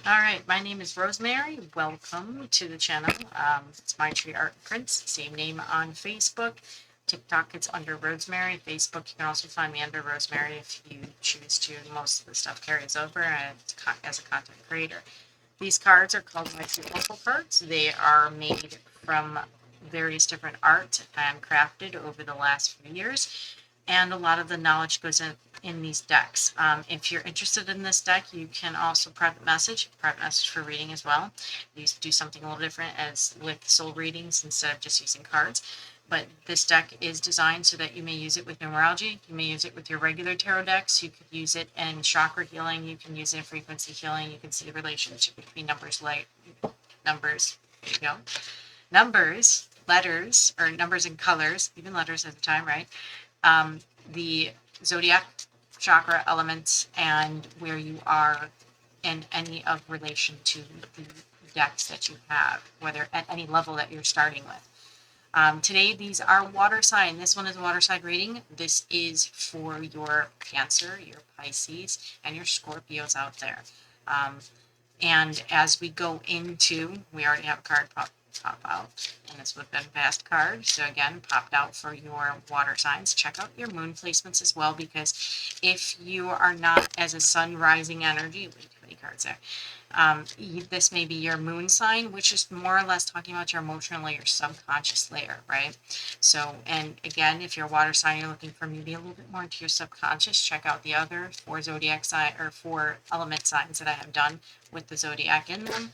All right, my name is Rosemary. Welcome to the channel. It's My Tree Art and Prints, same name on Facebook. TikTok, it's under Rosemary. Facebook, you can also find me under Rosemary if you choose to. Most of the stuff carries over as a content creator. These cards are called My Tree Oracle cards. They are made from various different art and crafted over the last few years, and a lot of the knowledge goes in these decks. If you're interested in this deck, you can also private message for reading as well. You do something a little different as with soul readings instead of just using cards. But this deck is designed so that you may use it with numerology, you may use it with your regular tarot decks, you could use it in chakra healing, you can use it in frequency healing, you can see the relationship between numbers, there you go, numbers, letters, or numbers and colors, even letters at the time, right? The Zodiac chakra elements and where you are in any of relation to the decks that you have, whether at any level that you're starting with. Today, these are water sign. This one is a water sign reading. This is for your Cancer, your Pisces, and your Scorpios out there. And as we go into, we already have a card pop out, and this would have been past card. So again, popped out for your water signs. Check out your moon placements as well, because if you are not as a sun rising energy, way too many cards there. This may be your moon sign, which is more or less talking about your emotional or your subconscious layer, right? So, and again, if you're a water sign, you're looking for maybe a little bit more into your subconscious, check out the other 4 zodiac sign or 4 element signs that I have done with the zodiac in them.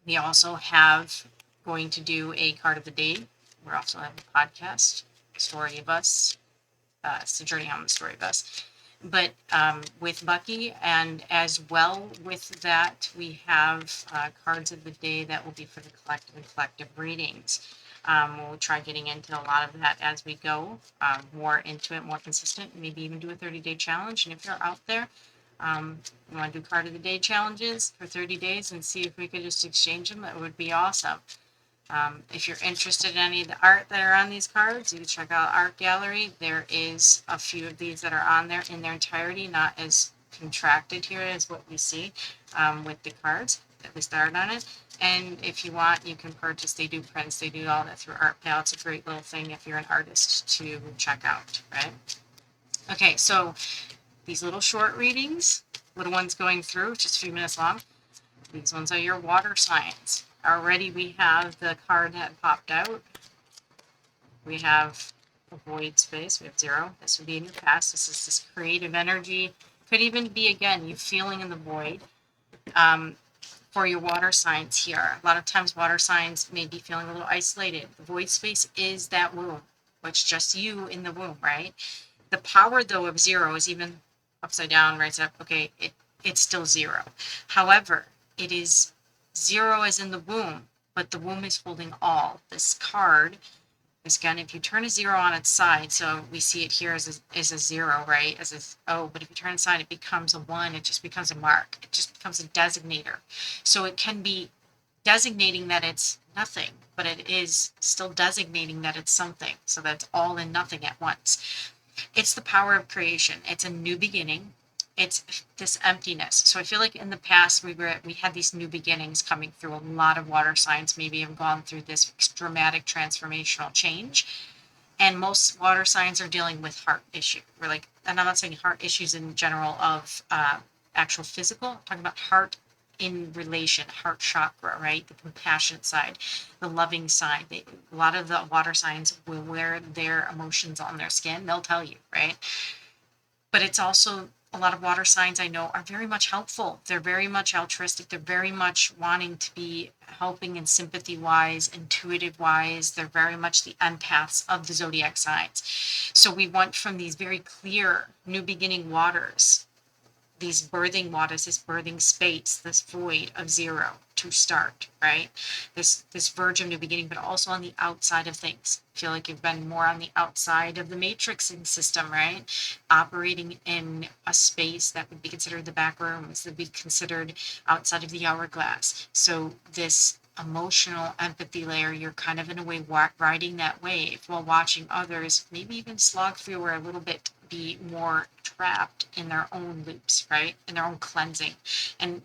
We also have going to do a card of the day. We're also having a podcast, Story of Us. It's the journey on the story of us. But with Bucky, and as well with that, we have cards of the day that will be for the collective and collective readings. We'll try getting into a lot of that as we go, more into it, more consistent, maybe even do a 30-day challenge. And if you're out there, you want to do card of the day challenges for 30 days and see if we could just exchange them, that would be awesome. If you're interested in any of the art that are on these cards, you can check out Art Gallery. There is a few of these that are on there in their entirety, not as contracted here as what we see with the cards that we started on it. And if you want, you can purchase. They do prints. They do all that through ArtPal. It's a great little thing if you're an artist to check out, right? Okay, so these little short readings, little ones going through, just a few minutes long. These ones are your water signs. Already we have the card that popped out. We have a void space. We have 0. This would be in your past. This is this creative energy. Could even be, again, you feeling in the void. For your water signs here, a lot of times water signs may be feeling a little isolated. The void space is that womb, which just you in the womb, right? The power, though, of 0 is even upside down, right up. Okay, it's still 0. However, it is 0 as in the womb, but the womb is holding all. This card is, again, if you turn a 0 on its side, so we see it here as a 0, right? But if you turn it side, it becomes a 1. It just becomes a mark. It just becomes a designator. So it can be designating that it's nothing, but it is still designating that it's something. So that's all and nothing at once. It's the power of creation. It's a new beginning. It's this emptiness. So I feel like in the past we had these new beginnings coming through. A lot of water signs maybe have gone through this dramatic transformational change. And most water signs are dealing with heart issue. And I'm not saying heart issues in general of actual physical. I'm talking about heart in relation, heart chakra, right? The compassionate side, the loving side. A lot of the water signs will wear their emotions on their skin. They'll tell you, right? But it's also a lot of water signs I know are very much helpful. They're very much altruistic. They're very much wanting to be helping in sympathy wise, intuitive wise. They're very much the empaths of the zodiac signs. So we went from these very clear new beginning waters, these birthing waters, this birthing space, this void of 0 to start, right? This verge of new beginning, but also on the outside of things. I feel like you've been more on the outside of the matrixing system, right? Operating in a space that would be considered the back rooms, that would be considered outside of the hourglass. So this emotional empathy layer, you're kind of in a way riding that wave while watching others maybe even slog through or a little bit be more trapped in their own loops, right? In their own cleansing. And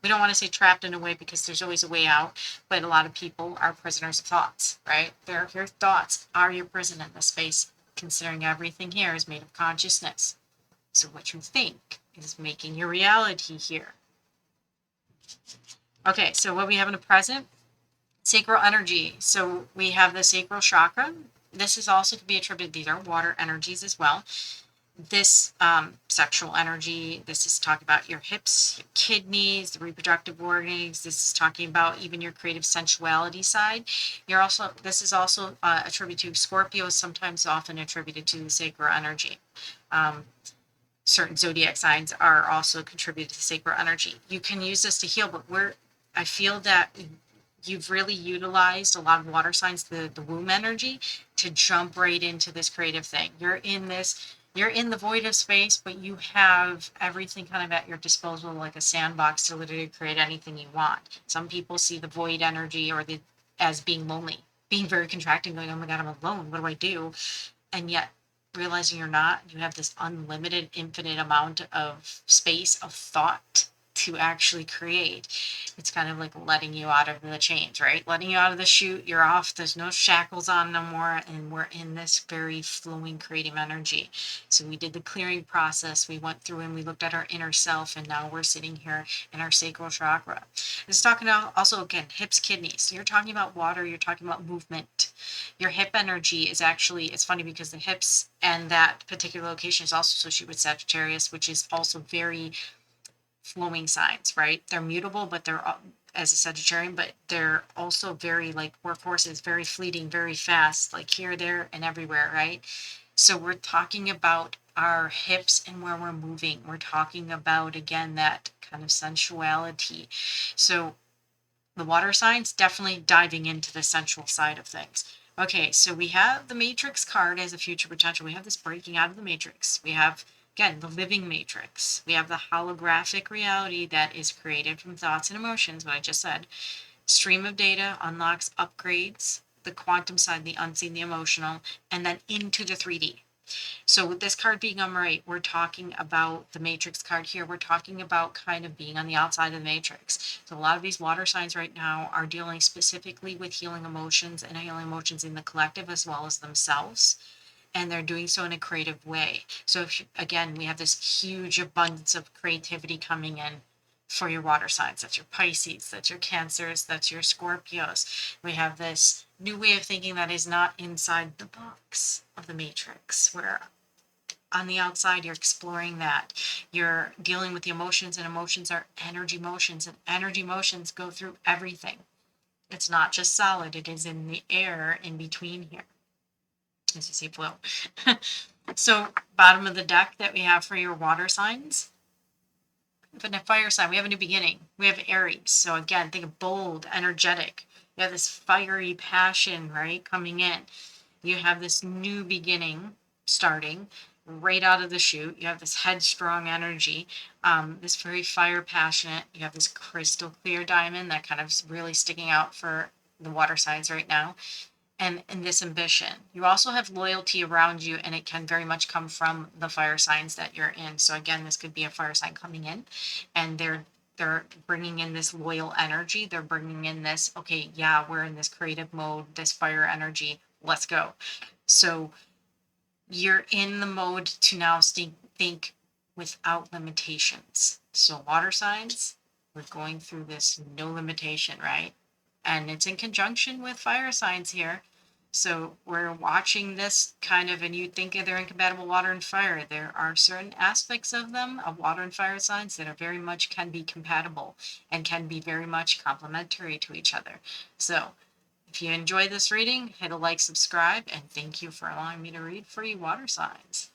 we don't want to say trapped in a way because there's always a way out, but a lot of people are prisoners of thoughts, right? Your thoughts are your prison in this space, considering everything here is made of consciousness. So what you think is making your reality here. Okay, so what we have in the present, sacral energy. So we have the sacral chakra. This is also to be attributed, these are water energies as well. This sexual energy, this is talking about your hips, your kidneys, the reproductive organs. This is talking about even your creative sensuality side. This is also attributed to Scorpio, sometimes often attributed to the sacral energy. Certain zodiac signs are also contributed to sacral energy. You can use this to heal, but I feel that you've really utilized a lot of water signs, the womb energy, to jump right into this creative thing. You're in the void of space, but you have everything kind of at your disposal, like a sandbox, to literally create anything you want. Some people see the void energy as being lonely, being very contracting, going, oh my God, I'm alone. What do I do? And yet realizing you're not, you have this unlimited, infinite amount of space, of thought to actually create. It's kind of like letting you out of the chains, right? Letting you out of the chute, you're off, there's no shackles on no more, and we're in this very flowing creative energy. So we did the clearing process, we went through and we looked at our inner self, and now we're sitting here in our sacral chakra. It's talking about also, again, hips, kidneys. You're talking about water, you're talking about movement. Your hip energy is actually, it's funny because the hips and that particular location is also associated with Sagittarius, which is also very flowing signs, right? They're mutable, but they're as a Sagittarian, but they're also very like workhorses, very fleeting, very fast, like here, there, and everywhere, right? So we're talking about our hips and where we're moving. We're talking about, again, that kind of sensuality. So the water signs definitely diving into the sensual side of things. Okay, so we have the matrix card as a future potential. We have this breaking out of the matrix. We have, again, the living matrix. We have the holographic reality that is created from thoughts and emotions, what I just said. Stream of data unlocks upgrades, the quantum side, the unseen, the emotional, and then into the 3D. So with this card being on right, we're talking about the matrix card here. We're talking about kind of being on the outside of the matrix. So a lot of these water signs right now are dealing specifically with healing emotions and healing emotions in the collective as well as themselves. And they're doing so in a creative way. So again, we have this huge abundance of creativity coming in for your water signs. That's your Pisces, that's your Cancers, that's your Scorpios. We have this new way of thinking that is not inside the box of the matrix, where on the outside you're exploring that. You're dealing with the emotions, and emotions are energy motions, and energy motions go through everything. It's not just solid, it is in the air in between here. As you see flow. So bottom of the deck that we have for your water signs. But in a fire sign, we have a new beginning. We have Aries. So again, think of bold, energetic. You have this fiery passion, right, coming in. You have this new beginning starting right out of the chute. You have this headstrong energy, this very fire passionate. You have this crystal clear diamond that kind of is really sticking out for the water signs right now. And this ambition. You also have loyalty around you, and it can very much come from the fire signs that you're in. So again, this could be a fire sign coming in, and they're bringing in this loyal energy. They're bringing in this, okay, yeah, we're in this creative mode, this fire energy, let's go. So you're in the mode to now think without limitations. So water signs, we're going through this no limitation, right? And it's in conjunction with fire signs here. So we're watching this kind of, and you think they're incompatible, water and fire. There are certain aspects of them, of water and fire signs, that are very much can be compatible and can be very much complementary to each other. So if you enjoy this reading, hit a like, subscribe, and thank you for allowing me to read for you water signs.